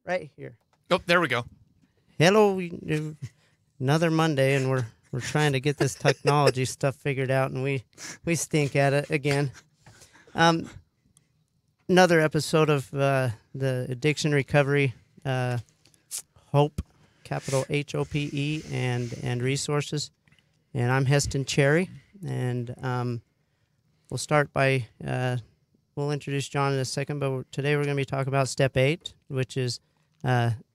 Right here. Oh, there we go. Hello, another Monday, and we're trying to get this technology stuff figured out, and we stink at it again. Another episode of the Addiction Recovery Hope, capital HOPE, and resources. And I'm Heston Cherry, and we'll start by we'll introduce John in a second, but today we're going to be talking about Step 8, which is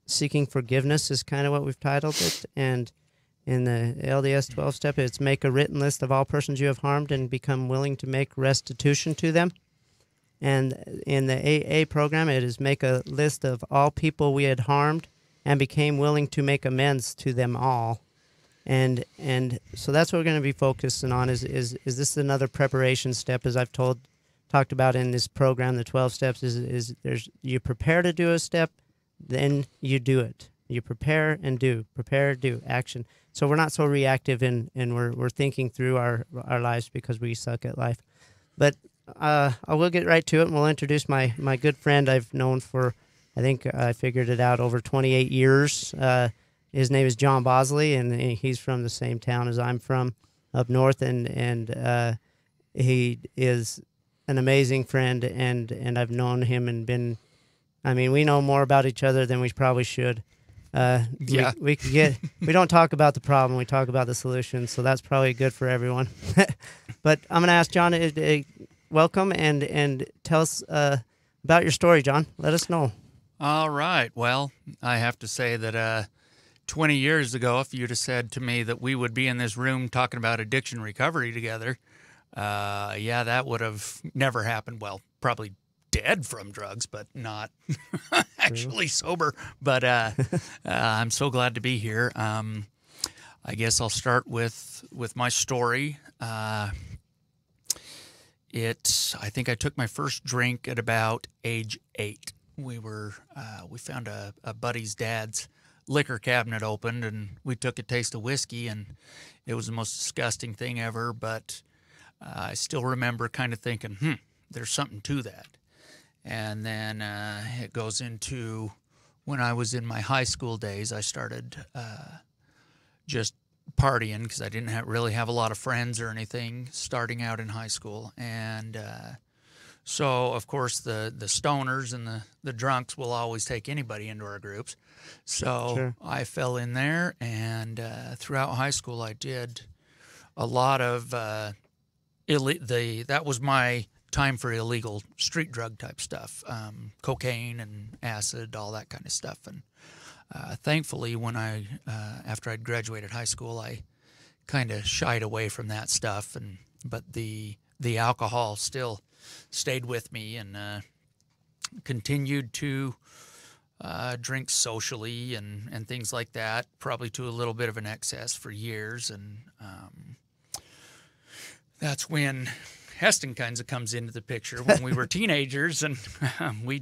seeking forgiveness is kind of what we've titled it. And in the LDS 12 step, it's make a written list of all persons you have harmed and become willing to make restitution to them. And in the AA program, it is make a list of all people we had harmed and became willing to make amends to them all. And so that's what we're going to be focusing on is this another preparation step, as I've talked about in this program, the 12 steps, is there's you prepare to do a step, then you do it. You prepare and do, action. So we're not so reactive and we're thinking through our lives because we suck at life. But I will get right to it, and we'll introduce my good friend I've known for, I think I figured it out, over 28 years. His name is John Bosley, and he's from the same town as I'm from, up north, and he is an amazing friend, and I've known him and been, we know more about each other than we probably should. Yeah. We don't talk about the problem, we talk about the solution, so that's probably good for everyone. But I'm going to ask John, welcome, and tell us about your story, John. Let us know. All right. Well, I have to say that 20 years ago, if you'd have said to me that we would be in this room talking about addiction recovery together, that would have never happened. Well, probably dead from drugs, but not actually sober. But I'm so glad to be here. I guess I'll start with my story. I think I took my first drink at about age 8. We found a buddy's dad's liquor cabinet opened, and we took a taste of whiskey, and it was the most disgusting thing ever. But I still remember kind of thinking, there's something to that. And then it goes into when I was in my high school days. I started just partying because I didn't really have a lot of friends or anything starting out in high school. And so, of course, the stoners and the drunks will always take anybody into our groups. So sure. I fell in there, and throughout high school I did a lot of that was my time for illegal street drug type stuff, cocaine and acid, all that kind of stuff. And thankfully, when after I'd graduated high school, I kind of shied away from that stuff, but the alcohol still stayed with me, and continued to drink socially and things like that, probably to a little bit of an excess for years. And that's when Heston kind of comes into the picture. When we were teenagers, and we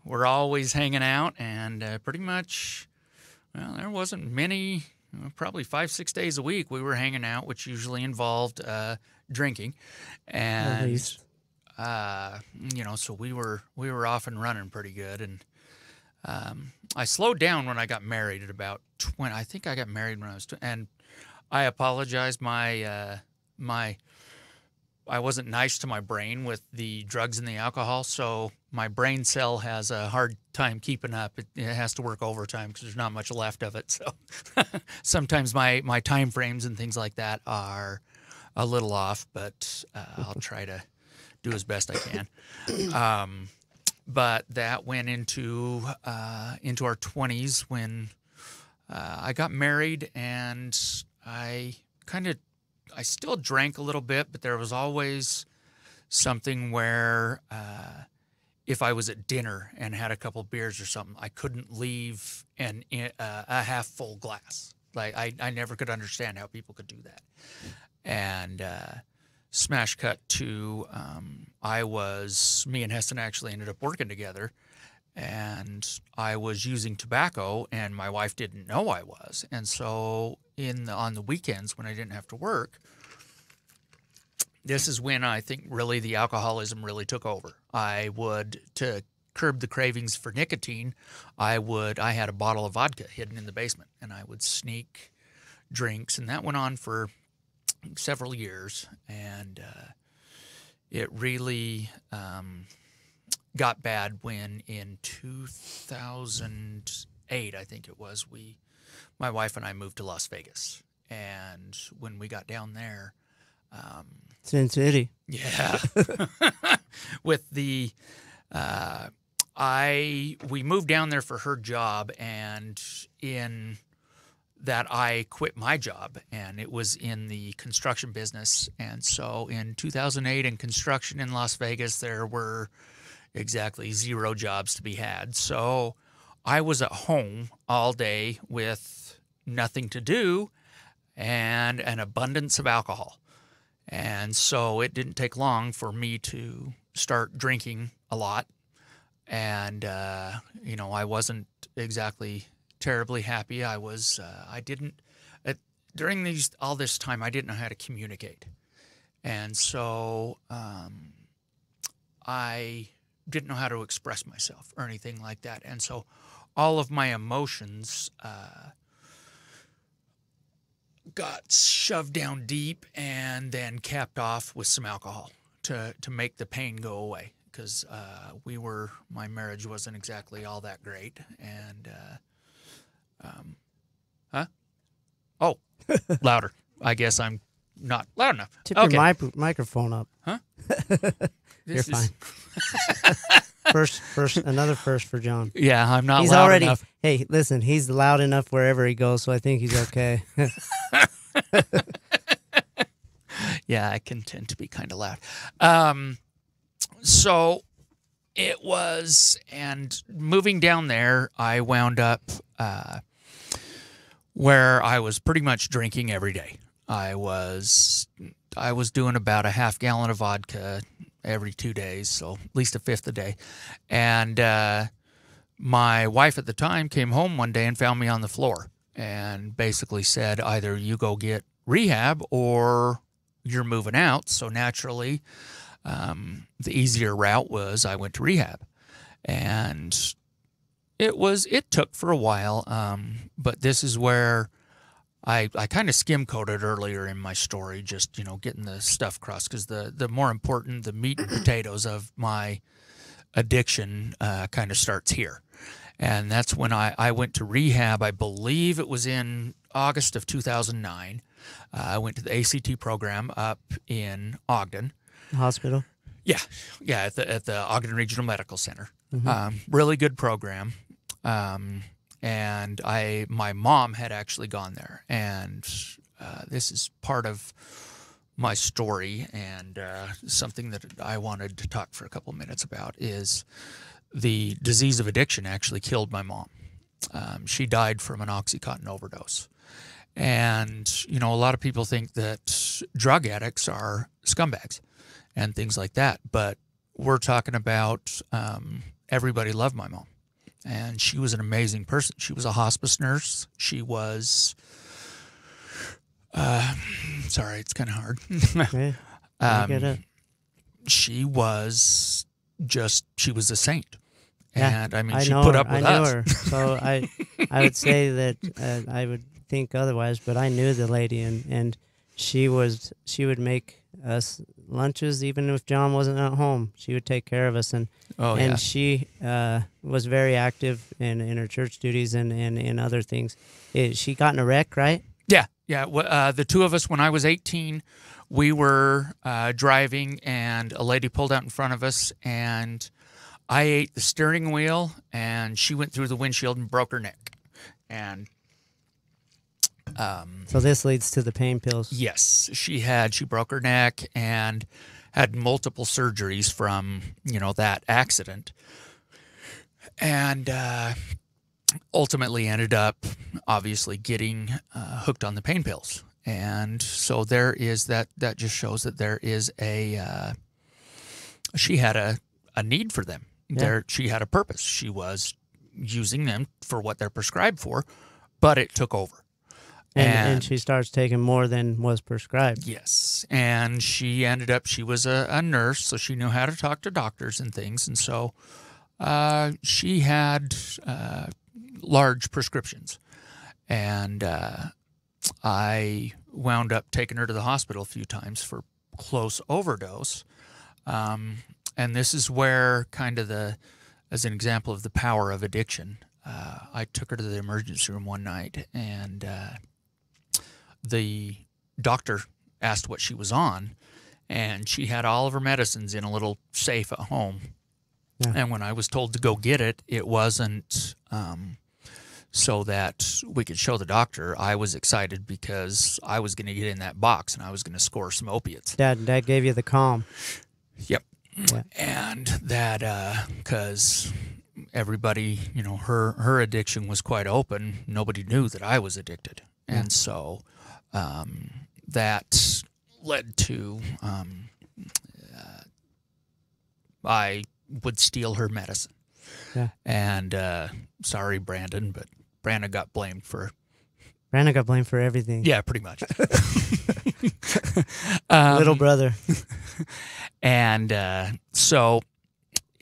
were always hanging out, and pretty much, well, there wasn't many, probably 5-6 days a week we were hanging out, which usually involved drinking. And so we were off and running pretty good. And I slowed down when I got married at about 20. I think I got married when I was 20, and I apologize. I wasn't nice to my brain with the drugs and the alcohol, so my brain cell has a hard time keeping up. It has to work overtime because there's not much left of it. So sometimes my time frames and things like that are a little off, but I'll try to do as best I can. But that went into our 20s when I got married, and I still drank a little bit, but there was always something where if I was at dinner and had a couple beers or something, I couldn't leave a half full glass. Like I never could understand how people could do that. And smash cut to me and Heston actually ended up working together, and I was using tobacco, and my wife didn't know I was. And so on the weekends when I didn't have to work, this is when I think really the alcoholism really took over. I would, to curb the cravings for nicotine, I had a bottle of vodka hidden in the basement, and I would sneak drinks, and that went on for several years, and it really got bad when in 2008, I think it was, my wife and I moved to Las Vegas, and when we got down there, Sin City. yeah, with the we moved down there for her job, and in that I quit my job, and it was in the construction business. And so in 2008 in construction in Las Vegas, there were exactly 0 jobs to be had. So I was at home all day with nothing to do and an abundance of alcohol. And so it didn't take long for me to start drinking a lot. And, I wasn't exactly terribly happy. During all this time, I didn't know how to communicate. And so I didn't know how to express myself or anything like that. And so all of my emotions got shoved down deep and then capped off with some alcohol to make the pain go away. Because my marriage wasn't exactly all that great. And, Oh, louder. I guess I'm not loud enough. Tip Okay. your microphone up. Huh? You're fine. Another first for John. Yeah, I'm not He's loud already, enough. Hey, listen, he's loud enough wherever he goes, so I think he's okay. Yeah, I can tend to be kind of loud. So it was, and moving down there, I wound up where I was pretty much drinking every day. I was doing about a half gallon of vodka every 2 days, so at least a fifth a day. And my wife at the time came home one day and found me on the floor and basically said, either you go get rehab or you're moving out. So naturally, the easier route was I went to rehab. And it took for a while, but this is where I kind of skim-coated earlier in my story, just, getting the stuff across, because the more important, the meat and potatoes of my addiction kind of starts here. And that's when I went to rehab. I believe it was in August of 2009. I went to the ACT program up in Ogden. Hospital? Yeah, at the Ogden Regional Medical Center. Mm-hmm. Really good program. And my mom had actually gone there, and this is part of my story, and something that I wanted to talk for a couple of minutes about is the disease of addiction actually killed my mom. She died from an OxyContin overdose. And, a lot of people think that drug addicts are scumbags and things like that, but we're talking about everybody loved my mom. And she was an amazing person. She was a hospice nurse. She was, sorry, it's kind of hard. Okay. I get it. She was a saint. Yeah, And she put up with us. I knew her. So I would say that I would think otherwise, but I knew the lady, and she would make us lunches even if John wasn't at home. She would take care of us, and she was very active in her church duties and in other things. She got in a wreck, right? Yeah. The two of us, when I was 18, we were driving, and a lady pulled out in front of us, and I ate the steering wheel, and she went through the windshield and broke her neck. And so this leads to the pain pills. Yes, she broke her neck and had multiple surgeries from, that accident. And ultimately ended up obviously getting hooked on the pain pills. And so there is that just shows that there is she had a need for them. Yeah. She had a purpose. She was using them for what they're prescribed for, but it took over. And she starts taking more than was prescribed. Yes. And she was a nurse, so she knew how to talk to doctors and things. And so She had large prescriptions, and I wound up taking her to the hospital a few times for close overdose. And this is where kind of as an example of the power of addiction, I took her to the emergency room one night, and the doctor asked what she was on, and she had all of her medicines in a little safe at home. Yeah. And when I was told to go get it, it wasn't so that we could show the doctor. I was excited because I was going to get in that box and I was going to score some opiates. That gave you the calm. Yep. Yeah. And that, because everybody, her addiction was quite open. Nobody knew that I was addicted. Yeah. And so that led to I would steal her medicine. Yeah. And sorry, Brandon, but Brandon got blamed for... Brandon got blamed for everything. Yeah, pretty much. Little brother. And so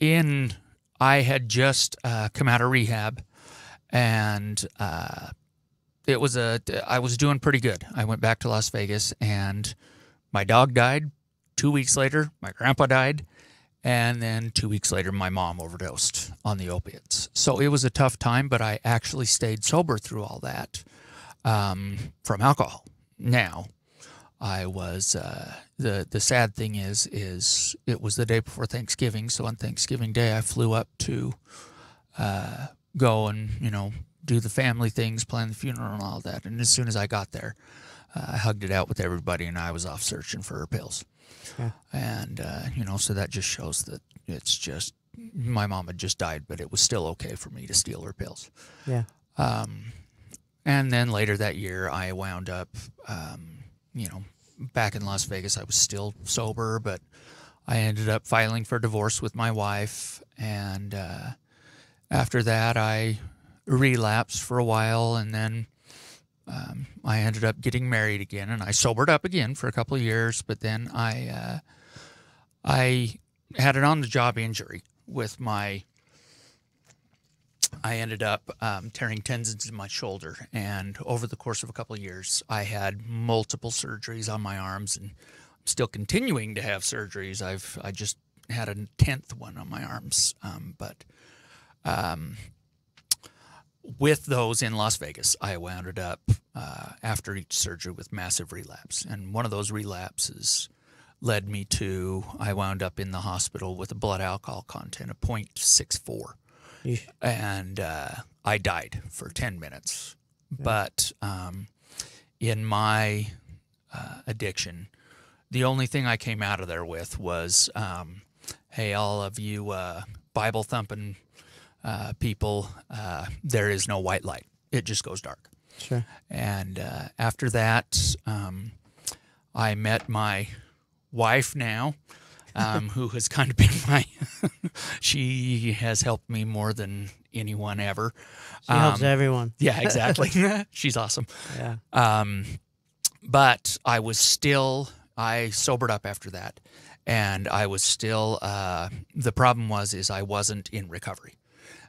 I had just come out of rehab, and I was doing pretty good. I went back to Las Vegas, and my dog died. 2 weeks later, my grandpa died. And then 2 weeks later, my mom overdosed on the opiates. So it was a tough time, but I actually stayed sober through all that from alcohol. Now, I was the sad thing is it was the day before Thanksgiving. So on Thanksgiving Day, I flew up to go and do the family things, plan the funeral, and all that. And as soon as I got there, I hugged it out with everybody, and I was off searching for her pills. Yeah. And, so that just shows that it's just, my mom had just died, but it was still okay for me to steal her pills. Yeah. And then later that year, I wound up, back in Las Vegas. I was still sober, but I ended up filing for divorce with my wife. And after that, I relapsed for a while, and then I ended up getting married again, and I sobered up again for a couple of years. But then I had an on-the-job injury with I ended up tearing tendons in my shoulder, and over the course of a couple of years, I had multiple surgeries on my arms, and I'm still continuing to have surgeries. I just had a 10th one on my arms, but with those in Las Vegas, I wound up after each surgery with massive relapse. And one of those relapses led me to, I wound up in the hospital with a blood alcohol content of 0.64. Eesh. And I died for 10 minutes. Yeah. But in my addiction, the only thing I came out of there with was, hey, all of you Bible-thumping people, there is no white light. It just goes dark. Sure. And after that, I met my wife now, who has kind of been she has helped me more than anyone ever. She helps everyone. Yeah, exactly. She's awesome. Yeah. But I sobered up after that, and I was still, the problem is I wasn't in recovery.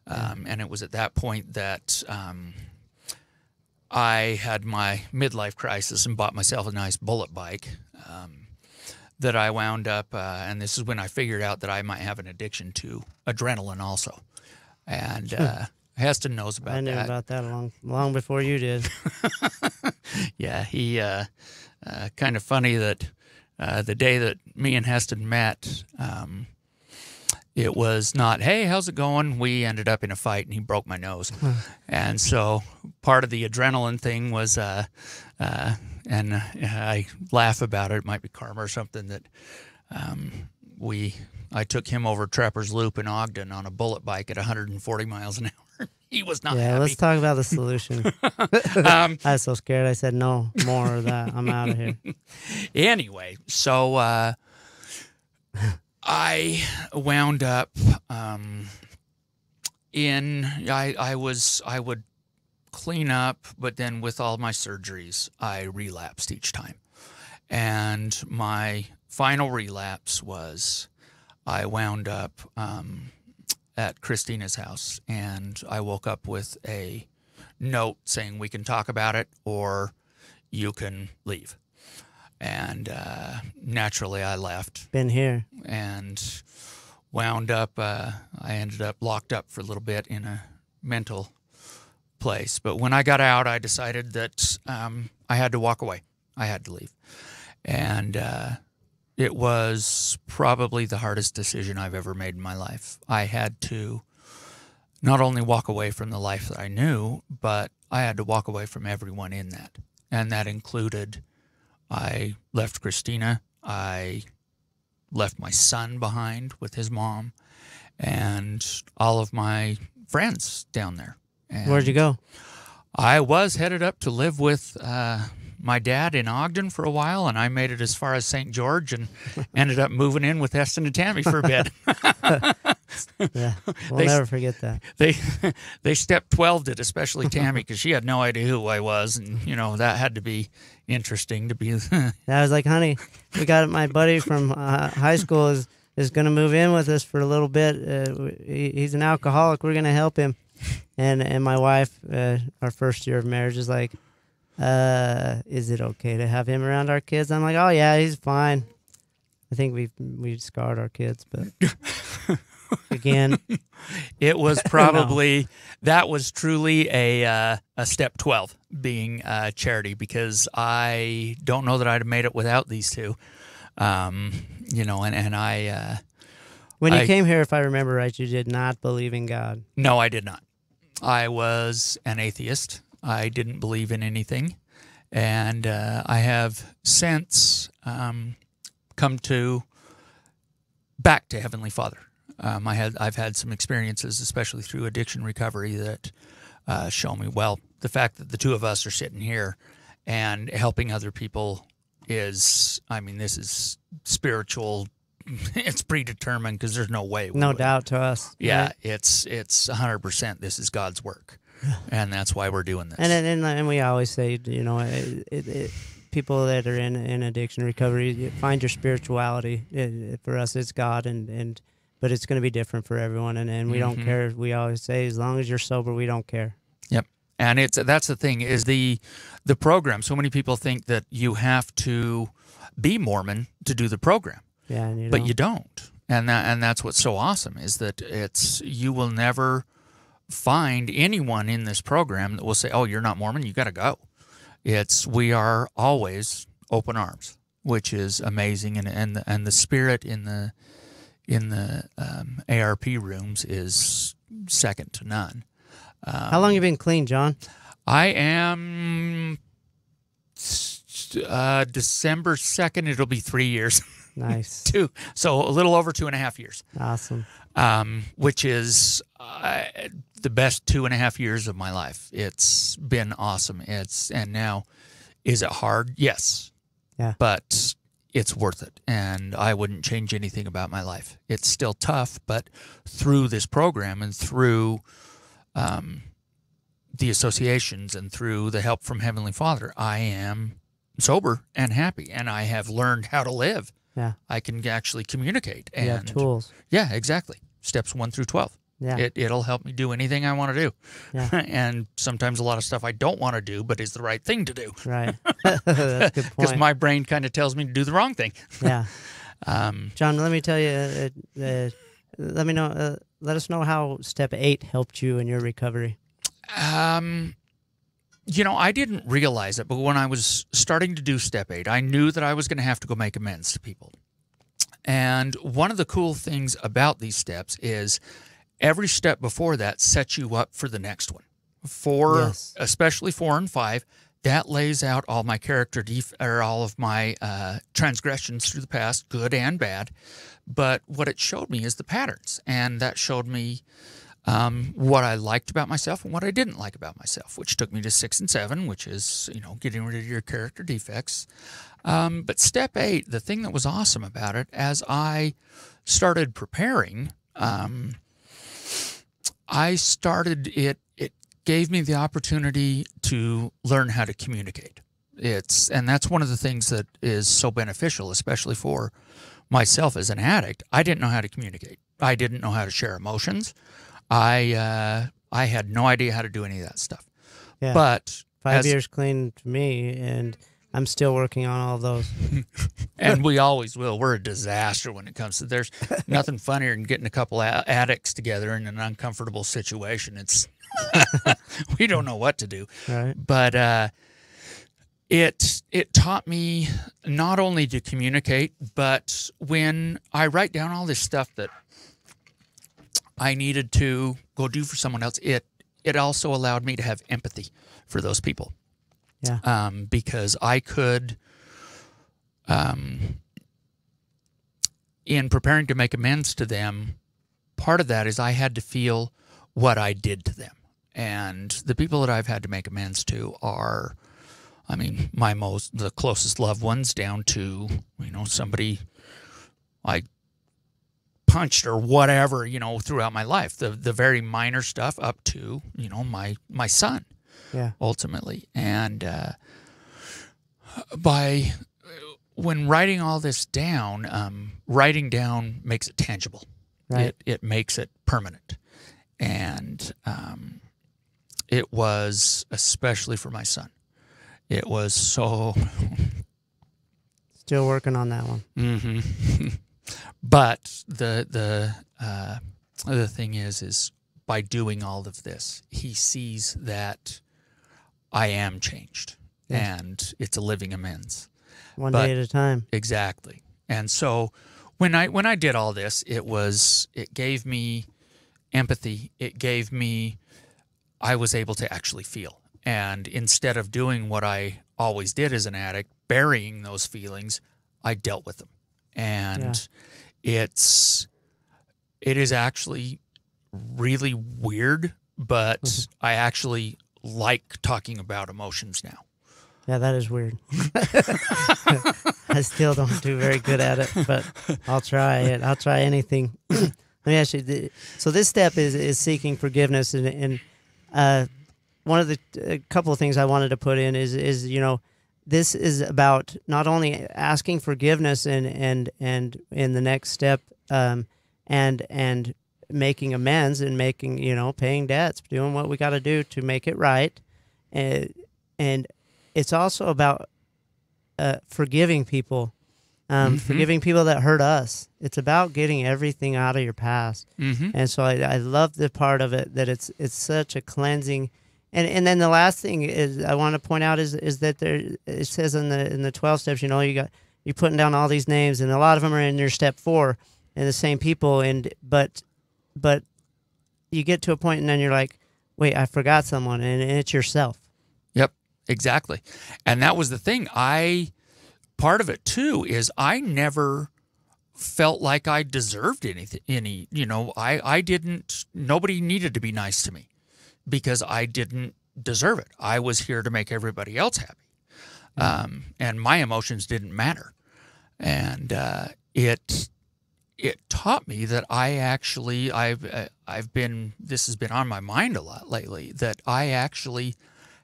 And it was at that point that I had my midlife crisis and bought myself a nice bullet bike that I wound up, and this is when I figured out that I might have an addiction to adrenaline also. And Heston knows about that. I knew about that long before you did. Yeah, he kind of funny that the day that me and Heston met, it was not, hey, how's it going? We ended up in a fight, and he broke my nose. And so part of the adrenaline thing was, and I laugh about it, it might be karma or something, that I took him over Trapper's Loop in Ogden on a bullet bike at 140 miles an hour. He was not happy. Yeah, let's talk about the solution. I was so scared. I said, no more of that. I'm out of here. Anyway, so I wound up I would clean up, but then with all my surgeries, I relapsed each time. And my final relapse was I wound up at Christina's house, and I woke up with a note saying we can talk about it or you can leave. And naturally, I left. Been here. And wound up, I ended up locked up for a little bit in a mental place. But when I got out, I decided that I had to walk away. I had to leave. And it was probably the hardest decision I've ever made in my life. I had to not only walk away from the life that I knew, but I had to walk away from everyone in that. And that included, I left Christina, I left my son behind with his mom, and all of my friends down there. And Where'd you go? I was headed up to live with my dad in Ogden for a while, and I made it as far as St. George and ended up moving in with Heston and Tammy for a bit. Yeah, we'll never forget that. They step 12'd it, especially Tammy, because she had no idea who I was, and that had to be interesting to be. I was like, honey, we got my buddy from high school is going to move in with us for a little bit. He's an alcoholic. We're going to help him. And my wife, our first year of marriage, is like, is it okay to have him around our kids? I'm like, oh yeah, he's fine. I think we've scarred our kids, but again, it was probably that was truly a step 12 being Charity, because I don't know that I'd have made it without these two. And I when you came here, if I remember right, you did not believe in God. No, I did not. I was an atheist. I didn't believe in anything, and I have since come back to Heavenly Father. I've had some experiences, especially through addiction recovery, that show me, well, the fact that the two of us are sitting here and helping other people is, this is spiritual. It's predetermined, because there's no way. No doubt to us. Yeah, right? it's 100%. This is God's work, and that's why we're doing this. And we always say, people that are in addiction recovery, find your spirituality. For us, it's God, but it's going to be different for everyone, and we don't care. We always say, as long as you're sober, we don't care. Yep. And that's the thing, is the program. So many people think that you have to be Mormon to do the program. Yeah, but you don't. And that's what's so awesome, is that you will never find anyone in this program that will say, "Oh, you're not Mormon, you got to go." We are always open arms, which is amazing, and the spirit in the ARP rooms is second to none. How long have you been clean, John? I am December 2nd. It'll be 3 years. Nice. So a little over 2.5 years. Awesome. Which is the best 2.5 years of my life. It's been awesome. And now, is it hard? Yes. Yeah. But it's worth it, and I wouldn't change anything about my life. It's still tough, but through this program and through the associations and through the help from Heavenly Father, I am sober and happy, and I have learned how to live. Yeah. I can actually communicate. And you have tools. Yeah, exactly. Steps 1 through 12. Yeah. It'll help me do anything I want to do. Yeah. And sometimes a lot of stuff I don't want to do, but is the right thing to do. Right. That's a good point. Because my brain kind of tells me to do the wrong thing. Yeah. John, let me tell you, let us know how Step 8 helped you in your recovery. I didn't realize it, but when I was starting to do Step 8, I knew that I was going to have to go make amends to people. And one of the cool things about these steps is every step before that sets you up for the next one. Yes. Especially 4 and 5, that lays out all my all of my transgressions through the past, good and bad. But what it showed me is the patterns, and that showed me what I liked about myself and what I didn't like about myself, which took me to 6 and 7, which is, getting rid of your character defects. But Step 8, the thing that was awesome about it, as I started preparing, it gave me the opportunity to learn how to communicate. And that's one of the things that is so beneficial, especially for myself as an addict. I didn't know how to communicate. I didn't know how to share emotions. I had no idea how to do any of that stuff. Yeah. But 5 years clean to me, and I'm still working on all of those. And we always will. We're a disaster when it comes to. There's nothing funnier than getting a couple addicts together in an uncomfortable situation. It's we don't know what to do. Right. But it taught me not only to communicate, but when I write down all this stuff that I needed to go do for someone else, it also allowed me to have empathy for those people. Yeah. Because I could, in preparing to make amends to them, part of that is I had to feel what I did to them. And the people that I've had to make amends to are, I mean, the closest loved ones, down to, somebody I punched or whatever, throughout my life. The very minor stuff up to, my son. Yeah. Ultimately. And when writing all this down, writing down makes it tangible. Right. It makes it permanent. And it was, especially for my son, it was so... Still working on that one. Mm-hmm. But the thing is by doing all of this, he sees that I am changed, and it's a living amends. One day at a time. Exactly. And so when I did all this, it gave me empathy. It gave me, I was able to actually feel. And instead of doing what I always did as an addict, burying those feelings, I dealt with them. And it is actually really weird, but I actually like talking about emotions now. Yeah, that is weird. I still don't do very good at it, but I'll try it. I'll try anything. Let me ask you. So this step is seeking forgiveness, and one of the a couple of things I wanted to put in is this is about not only asking forgiveness and in the next step, and making amends and making paying debts, doing what we got to do to make it right, and it's also about forgiving people, forgiving people that hurt us. It's about getting everything out of your past, and so I love the part of it that it's such a cleansing. And then the last thing is I want to point out is that it says in the 12 steps, you're putting down all these names, and a lot of them are in your step 4 and the same people, but you get to a point and then you're like, wait, I forgot someone, and it's yourself. Yep, exactly. And that was the thing. Part of it too is I never felt like I deserved anything. I didn't. Nobody needed to be nice to me, because I didn't deserve it. I was here to make everybody else happy, and my emotions didn't matter. And it taught me that this has been on my mind a lot lately, that I actually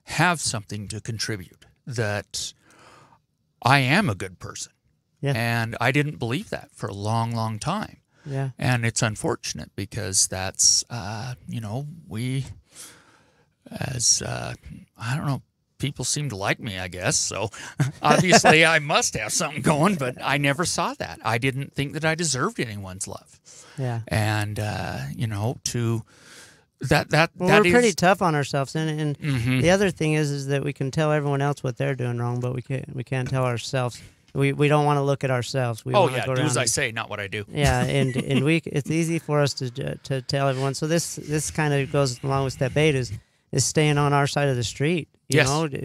have something to contribute, that I am a good person. Yeah. And I didn't believe that for a long, long time. Yeah. And it's unfortunate, because that's, we, as, I don't know, people seem to like me, I guess. So obviously I must have something going, but I never saw that. I didn't think that I deserved anyone's love. Yeah. And, we're pretty tough on ourselves. And the other thing is that we can tell everyone else what they're doing wrong, but we can't tell ourselves. We don't want to look at ourselves. We do as I say, not what I do. Yeah, and it's easy for us to tell everyone. So this kind of goes along with step 8 is staying on our side of the street.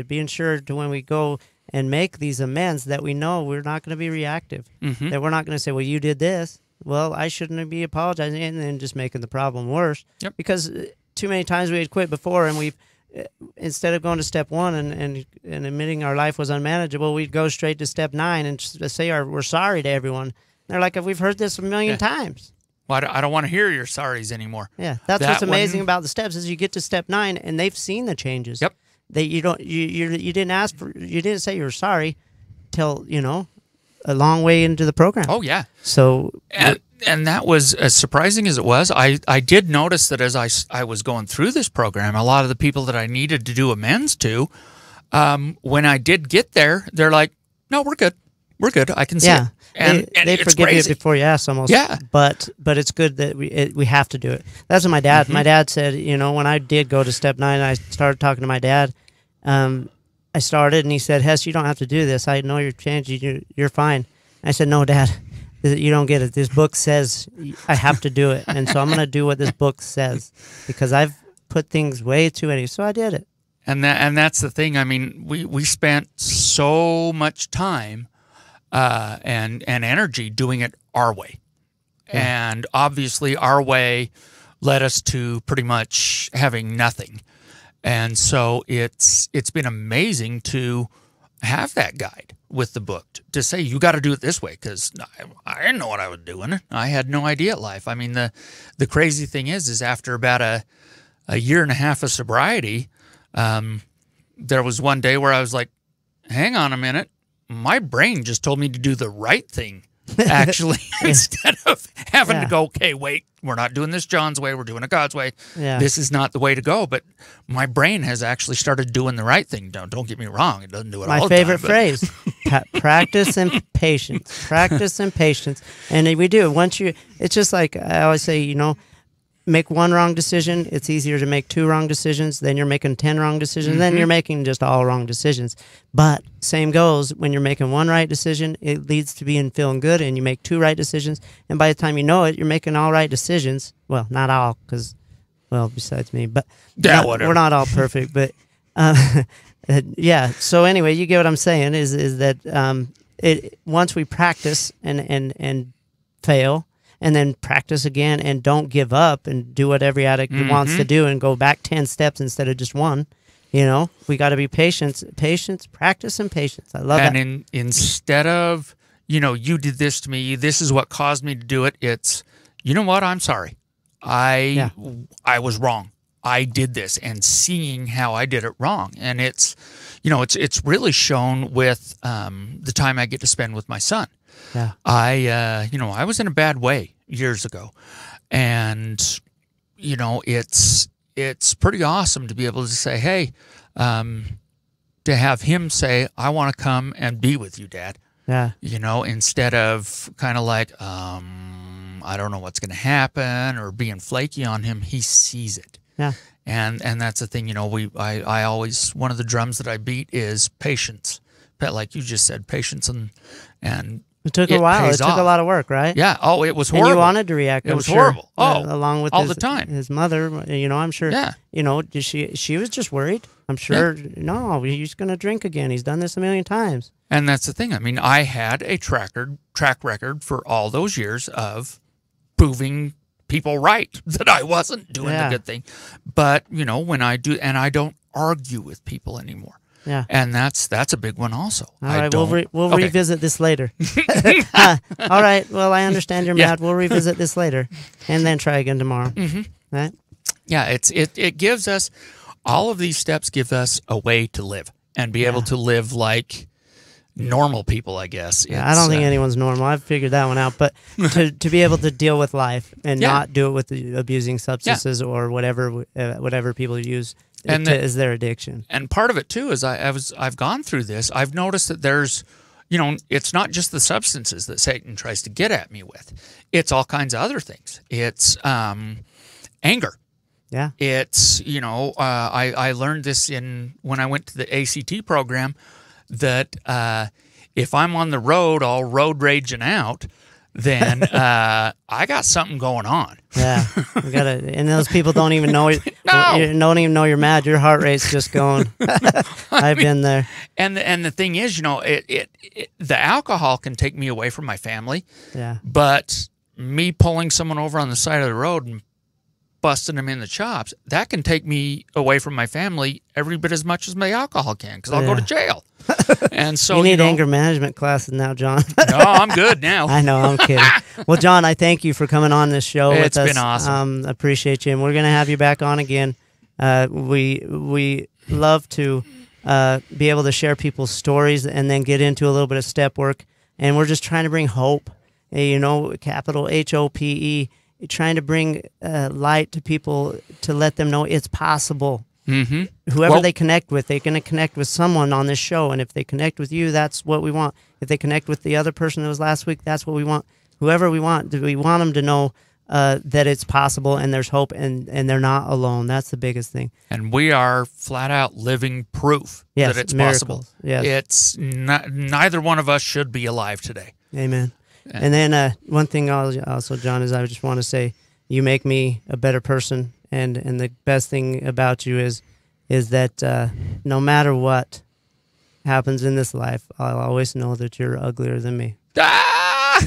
Being sure to, when we go and make these amends, that we know we're not going to be reactive. That we're not going to say, well, you did this. Well, I shouldn't be apologizing, and then just making the problem worse. Yep. Because too many times we had quit before, and we've instead of going to step 1 and admitting our life was unmanageable, we'd go straight to step 9 and say we're sorry to everyone. And they're like, we've heard this a million times. Well, I don't want to hear your sorries anymore. Yeah, that's what's amazing about the steps is you get to step 9 and they've seen the changes. Yep. You didn't say you were sorry till a long way into the program. Oh yeah. So and that was as surprising as it was. I did notice that as I was going through this program, a lot of the people that I needed to do amends to, when I did get there, they're like, "No, we're good. We're good. I can see it." And they it's forgive crazy. you before you ask, almost. Yeah. But it's good that we have to do it. That's what my dad. My dad said, when I did go to step 9, I started talking to my dad. I started, and he said, "Hess, you don't have to do this. I know you're changing. You're fine." I said, "No, Dad, you don't get it. This book says I have to do it, and so I'm going to do what this book says because I've put things way too many." So I did it. And that's the thing. I mean, we spent so much time and energy doing it our way, and obviously our way led us to pretty much having nothing. And so it's been amazing to have that guide with the book to say, you got to do it this way, because I didn't know what I was doing. I had no idea at life. I mean, the crazy thing is after about a year and a half of sobriety, there was one day where I was like, hang on a minute, my brain just told me to do the right thing, actually, instead of having to go, okay, wait, we're not doing this John's way, we're doing it God's way. Yeah. This is not the way to go. But my brain has actually started doing the right thing. Don't get me wrong, it doesn't do it all the time. My favorite phrase, practice and patience. Practice and patience. And we do. It's just like I always say, make one wrong decision. It's easier to make 2 wrong decisions. Then you're making 10 wrong decisions. Then you're making just all wrong decisions. But same goes when you're making 1 right decision. It leads to feeling good, and you make 2 right decisions. And by the time you know it, you're making all right decisions. Well, not all, because, besides me, but whatever. We're not all perfect. But yeah. So anyway, you get what I'm saying. Is that once we practice and fail, and then practice again, and don't give up, and do what every addict wants to do, and go back 10 steps instead of just 1. We got to be patient, practice, and patience. I love that. And instead of, you did this to me, this is what caused me to do it. It's, you know what? I'm sorry. I was wrong. I did this, and seeing how I did it wrong. And it's really shown with the time I get to spend with my son. Yeah. I was in a bad way years ago, and it's pretty awesome to be able to say, hey, to have him say, I want to come and be with you, Dad. Yeah. Instead of kind of like, I don't know what's going to happen, or being flaky on him. He sees it. Yeah. And that's the thing, I always, one of the drums that I beat is patience. Like you just said, patience and it took a while. It took a lot of work, right? Yeah. Oh, it was horrible. And you wanted to react. It was horrible. Along with all the time. His mother, I'm sure. Yeah. She was just worried. I'm sure. Yeah. No, he's going to drink again. He's done this a million times. And that's the thing. I mean, I had a track record for all those years of proving people right that I wasn't doing the good thing. But when I do, and I don't argue with people anymore. Yeah, and that's a big one also. All right, we'll revisit this later. All right, well, I understand you're mad. We'll revisit this later, and then try again tomorrow. Right? Yeah, it gives us, all of these steps give us a way to live and be able to live like normal people, I guess. I don't think anyone's normal. I've figured that one out. But to be able to deal with life and not do it with the abusing substances or whatever people use. Is their addiction. And part of it too is I've gone through this. I've noticed that there's, it's not just the substances that Satan tries to get at me with. It's all kinds of other things. It's anger. Yeah. It's I learned this when I went to the ACT program, that if I'm on the road all road raging out, then I got something going on. Yeah, and those people don't even know don't even know you're mad. Your heart rate's just going. I've been there. And the thing is, the alcohol can take me away from my family. Yeah. But me pulling someone over on the side of the road and busting them in the chops, that can take me away from my family every bit as much as my alcohol can, because I'll go to jail. And so you need anger management classes now, John. No, I'm good now. I know, I'm kidding. Well, John, I thank you for coming on this show with us. It's been awesome. Appreciate you, and we're going to have you back on again. We love to be able to share people's stories and then get into a little bit of step work, and we're just trying to bring hope you know, capital HOPE, trying to bring light to people to let them know it's possible. Whoever they connect with, they're going to connect with someone on this show. And if they connect with you, that's what we want. If they connect with the other person that was last week, that's what we want. Whoever we want them to know that it's possible and there's hope and they're not alone. That's the biggest thing. And we are flat out living proof that it's miracles. possible. Yes. It's not, neither one of us should be alive today. Amen. And then one thing also, John, is I just want to say you make me a better person. And the best thing about you is that no matter what happens in this life, I'll always know that you're uglier than me. Ah!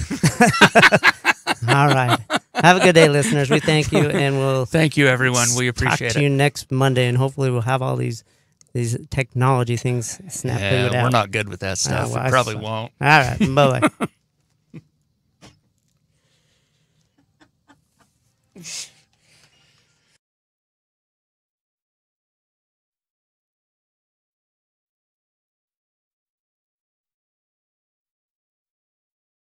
All right. Have a good day, listeners. We thank you, and we'll thank you, everyone. We appreciate it. Talk to you next Monday, and hopefully we'll have all these technology things snapped out. We're not good with that stuff. We probably won't. All right. Bye-bye.